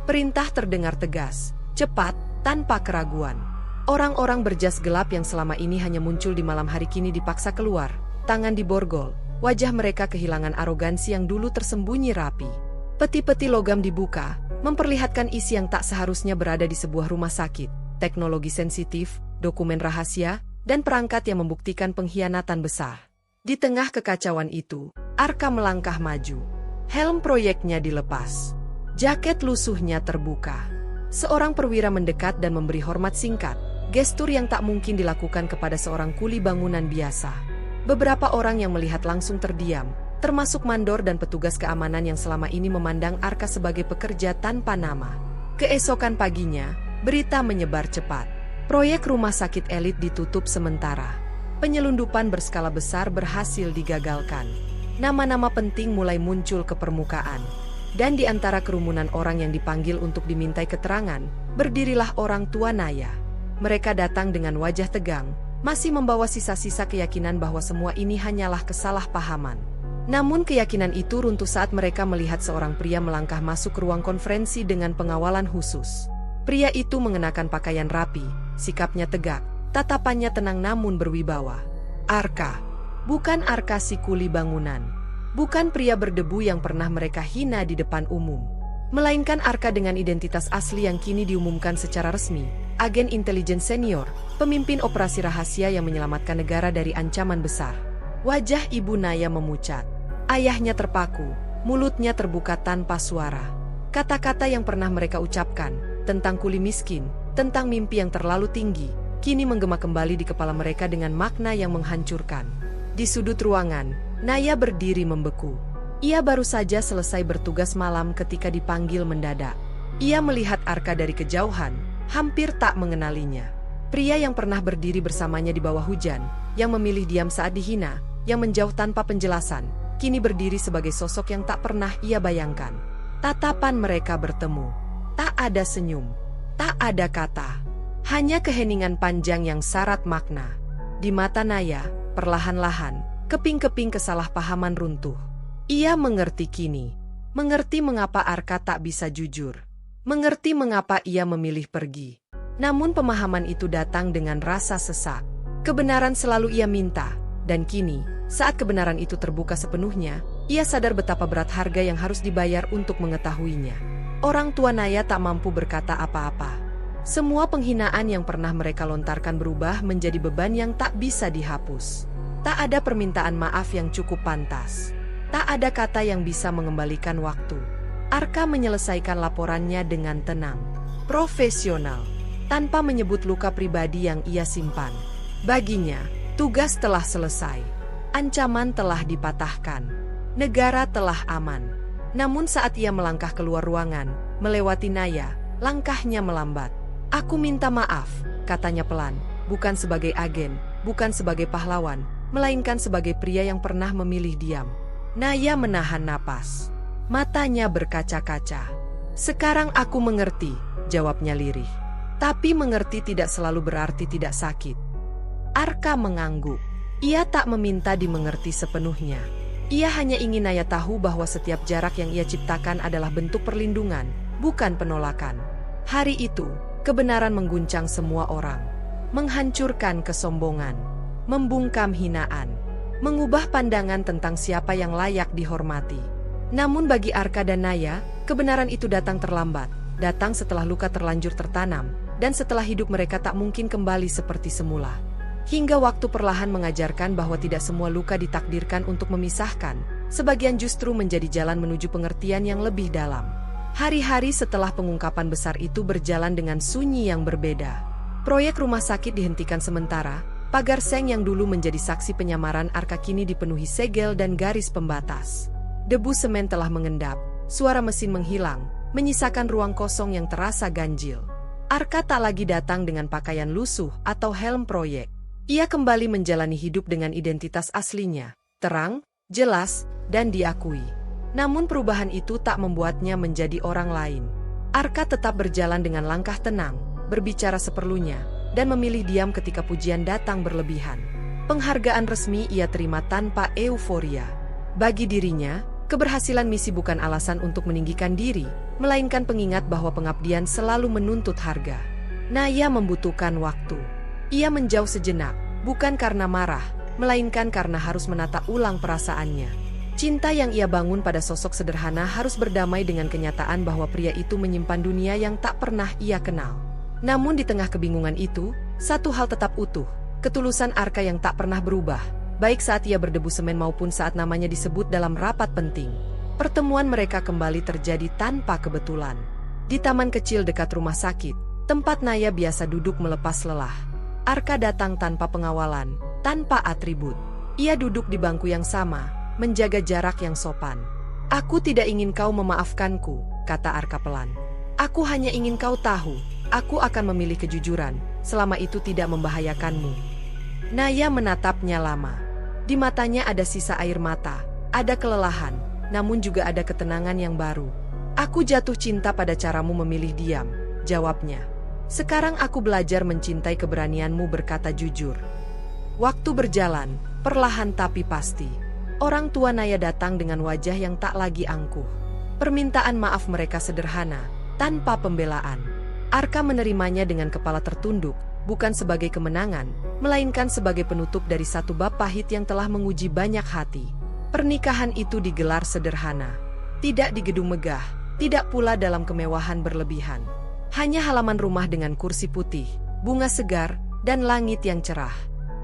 Perintah terdengar tegas, cepat, tanpa keraguan. Orang-orang berjas gelap yang selama ini hanya muncul di malam hari kini dipaksa keluar, tangan diborgol. Wajah mereka kehilangan arogansi yang dulu tersembunyi rapi. Peti-peti logam dibuka, memperlihatkan isi yang tak seharusnya berada di sebuah rumah sakit, teknologi sensitif, dokumen rahasia, dan perangkat yang membuktikan pengkhianatan besar. Di tengah kekacauan itu, Arka melangkah maju. Helm proyeknya dilepas. Jaket lusuhnya terbuka. Seorang perwira mendekat dan memberi hormat singkat, gestur yang tak mungkin dilakukan kepada seorang kuli bangunan biasa. Beberapa orang yang melihat langsung terdiam, termasuk mandor dan petugas keamanan yang selama ini memandang Arka sebagai pekerja tanpa nama. Keesokan paginya, berita menyebar cepat. Proyek rumah sakit elit ditutup sementara. Penyelundupan berskala besar berhasil digagalkan. Nama-nama penting mulai muncul ke permukaan. Dan di antara kerumunan orang yang dipanggil untuk dimintai keterangan, berdirilah orang tua Naya. Mereka datang dengan wajah tegang, masih membawa sisa-sisa keyakinan bahwa semua ini hanyalah kesalahpahaman. Namun keyakinan itu runtuh saat mereka melihat seorang pria melangkah masuk ke ruang konferensi dengan pengawalan khusus. Pria itu mengenakan pakaian rapi, sikapnya tegak, tatapannya tenang namun berwibawa. Arka. Bukan Arka si kuli bangunan. Bukan pria berdebu yang pernah mereka hina di depan umum. Melainkan Arka dengan identitas asli yang kini diumumkan secara resmi. Agen intelijen senior, pemimpin operasi rahasia yang menyelamatkan negara dari ancaman besar. Wajah Ibu Naya memucat. Ayahnya terpaku, mulutnya terbuka tanpa suara. Kata-kata yang pernah mereka ucapkan, tentang kuli miskin, tentang mimpi yang terlalu tinggi, kini menggema kembali di kepala mereka dengan makna yang menghancurkan. Di sudut ruangan, Naya berdiri membeku. Ia baru saja selesai bertugas malam ketika dipanggil mendadak. Ia melihat Arka dari kejauhan, hampir tak mengenalinya. Pria yang pernah berdiri bersamanya di bawah hujan, yang memilih diam saat dihina, yang menjauh tanpa penjelasan, kini berdiri sebagai sosok yang tak pernah ia bayangkan. Tatapan mereka bertemu. Tak ada senyum, tak ada kata. Hanya keheningan panjang yang syarat makna. Di mata Naya, perlahan-lahan, keping-keping kesalahpahaman runtuh. Ia mengerti kini. Mengerti mengapa Arka tak bisa jujur. Mengerti mengapa ia memilih pergi. Namun pemahaman itu datang dengan rasa sesak. Kebenaran selalu ia minta, dan kini, saat kebenaran itu terbuka sepenuhnya, ia sadar betapa berat harga yang harus dibayar untuk mengetahuinya. Orang tua Naya tak mampu berkata apa-apa. Semua penghinaan yang pernah mereka lontarkan berubah menjadi beban yang tak bisa dihapus. Tak ada permintaan maaf yang cukup pantas. Tak ada kata yang bisa mengembalikan waktu. Arka menyelesaikan laporannya dengan tenang, profesional, tanpa menyebut luka pribadi yang ia simpan. Baginya, tugas telah selesai. Ancaman telah dipatahkan. Negara telah aman. Namun saat ia melangkah keluar ruangan, melewati Naya, langkahnya melambat. "Aku minta maaf," katanya pelan, bukan sebagai agen, bukan sebagai pahlawan, melainkan sebagai pria yang pernah memilih diam. Naya menahan napas. Matanya berkaca-kaca. "Sekarang aku mengerti," jawabnya lirih. "Tapi mengerti tidak selalu berarti tidak sakit." Arka mengangguk. Ia tak meminta dimengerti sepenuhnya. Ia hanya ingin Naya tahu bahwa setiap jarak yang ia ciptakan adalah bentuk perlindungan, bukan penolakan. Hari itu, kebenaran mengguncang semua orang. Menghancurkan kesombongan. Membungkam hinaan. Mengubah pandangan tentang siapa yang layak dihormati. Namun bagi Arka dan Naya, kebenaran itu datang terlambat, datang setelah luka terlanjur tertanam, dan setelah hidup mereka tak mungkin kembali seperti semula. Hingga waktu perlahan mengajarkan bahwa tidak semua luka ditakdirkan untuk memisahkan, sebagian justru menjadi jalan menuju pengertian yang lebih dalam. Hari-hari setelah pengungkapan besar itu berjalan dengan sunyi yang berbeda. Proyek rumah sakit dihentikan sementara, pagar seng yang dulu menjadi saksi penyamaran Arka kini dipenuhi segel dan garis pembatas. Debu semen telah mengendap, suara mesin menghilang, menyisakan ruang kosong yang terasa ganjil. Arka tak lagi datang dengan pakaian lusuh atau helm proyek. Ia kembali menjalani hidup dengan identitas aslinya, terang, jelas, dan diakui. Namun perubahan itu tak membuatnya menjadi orang lain. Arka tetap berjalan dengan langkah tenang, berbicara seperlunya, dan memilih diam ketika pujian datang berlebihan. Penghargaan resmi ia terima tanpa euforia. Bagi dirinya, keberhasilan misi bukan alasan untuk meninggikan diri, melainkan pengingat bahwa pengabdian selalu menuntut harga. Naya membutuhkan waktu. Ia menjauh sejenak, bukan karena marah, melainkan karena harus menata ulang perasaannya. Cinta yang ia bangun pada sosok sederhana harus berdamai dengan kenyataan bahwa pria itu menyimpan dunia yang tak pernah ia kenal. Namun di tengah kebingungan itu, satu hal tetap utuh, ketulusan Arka yang tak pernah berubah, baik saat ia berdebu semen maupun saat namanya disebut dalam rapat penting. Pertemuan mereka kembali terjadi tanpa kebetulan. Di taman kecil dekat rumah sakit, tempat Naya biasa duduk melepas lelah. Arka datang tanpa pengawalan, tanpa atribut. Ia duduk di bangku yang sama, menjaga jarak yang sopan. "Aku tidak ingin kau memaafkanku," kata Arka pelan. "Aku hanya ingin kau tahu, aku akan memilih kejujuran, selama itu tidak membahayakanmu." Naya menatapnya lama. Di matanya ada sisa air mata, ada kelelahan, namun juga ada ketenangan yang baru. "Aku jatuh cinta pada caramu memilih diam," jawabnya. "Sekarang aku belajar mencintai keberanianmu berkata jujur." Waktu berjalan, perlahan tapi pasti. Orang tua Naya datang dengan wajah yang tak lagi angkuh. Permintaan maaf mereka sederhana, tanpa pembelaan. Arka menerimanya dengan kepala tertunduk, bukan sebagai kemenangan, melainkan sebagai penutup dari satu bab pahit yang telah menguji banyak hati. Pernikahan itu digelar sederhana. Tidak di gedung megah, tidak pula dalam kemewahan berlebihan. Hanya halaman rumah dengan kursi putih, bunga segar, dan langit yang cerah.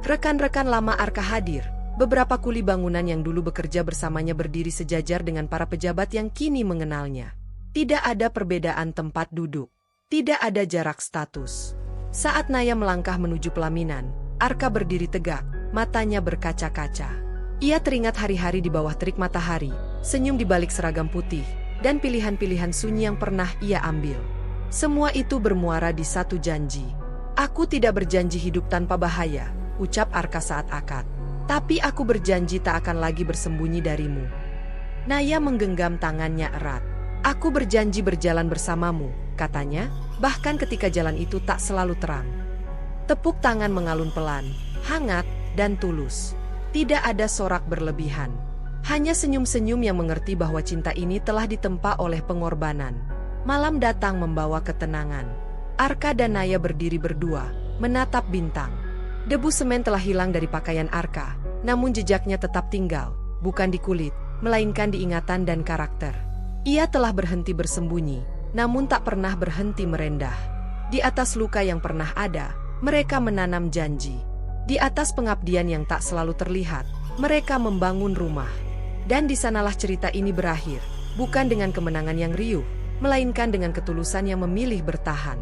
Rekan-rekan lama Arka hadir. Beberapa kuli bangunan yang dulu bekerja bersamanya berdiri sejajar dengan para pejabat yang kini mengenalnya. Tidak ada perbedaan tempat duduk. Tidak ada jarak status. Saat Naya melangkah menuju pelaminan, Arka berdiri tegak, matanya berkaca-kaca. Ia teringat hari-hari di bawah terik matahari, senyum di balik seragam putih, dan pilihan-pilihan sunyi yang pernah ia ambil. Semua itu bermuara di satu janji. "Aku tidak berjanji hidup tanpa bahaya," ucap Arka saat akad. "Tapi aku berjanji tak akan lagi bersembunyi darimu." Naya menggenggam tangannya erat. "Aku berjanji berjalan bersamamu," katanya, bahkan ketika jalan itu tak selalu terang. Tepuk tangan mengalun pelan, hangat, dan tulus. Tidak ada sorak berlebihan. Hanya senyum-senyum yang mengerti bahwa cinta ini telah ditempa oleh pengorbanan. Malam datang membawa ketenangan. Arka dan Naya berdiri berdua, menatap bintang. Debu semen telah hilang dari pakaian Arka, namun jejaknya tetap tinggal, bukan di kulit, melainkan di ingatan dan karakter. Ia telah berhenti bersembunyi, namun tak pernah berhenti merendah. Di atas luka yang pernah ada, mereka menanam janji. Di atas pengabdian yang tak selalu terlihat, mereka membangun rumah. Dan di sanalah cerita ini berakhir, bukan dengan kemenangan yang riuh, melainkan dengan ketulusan yang memilih bertahan.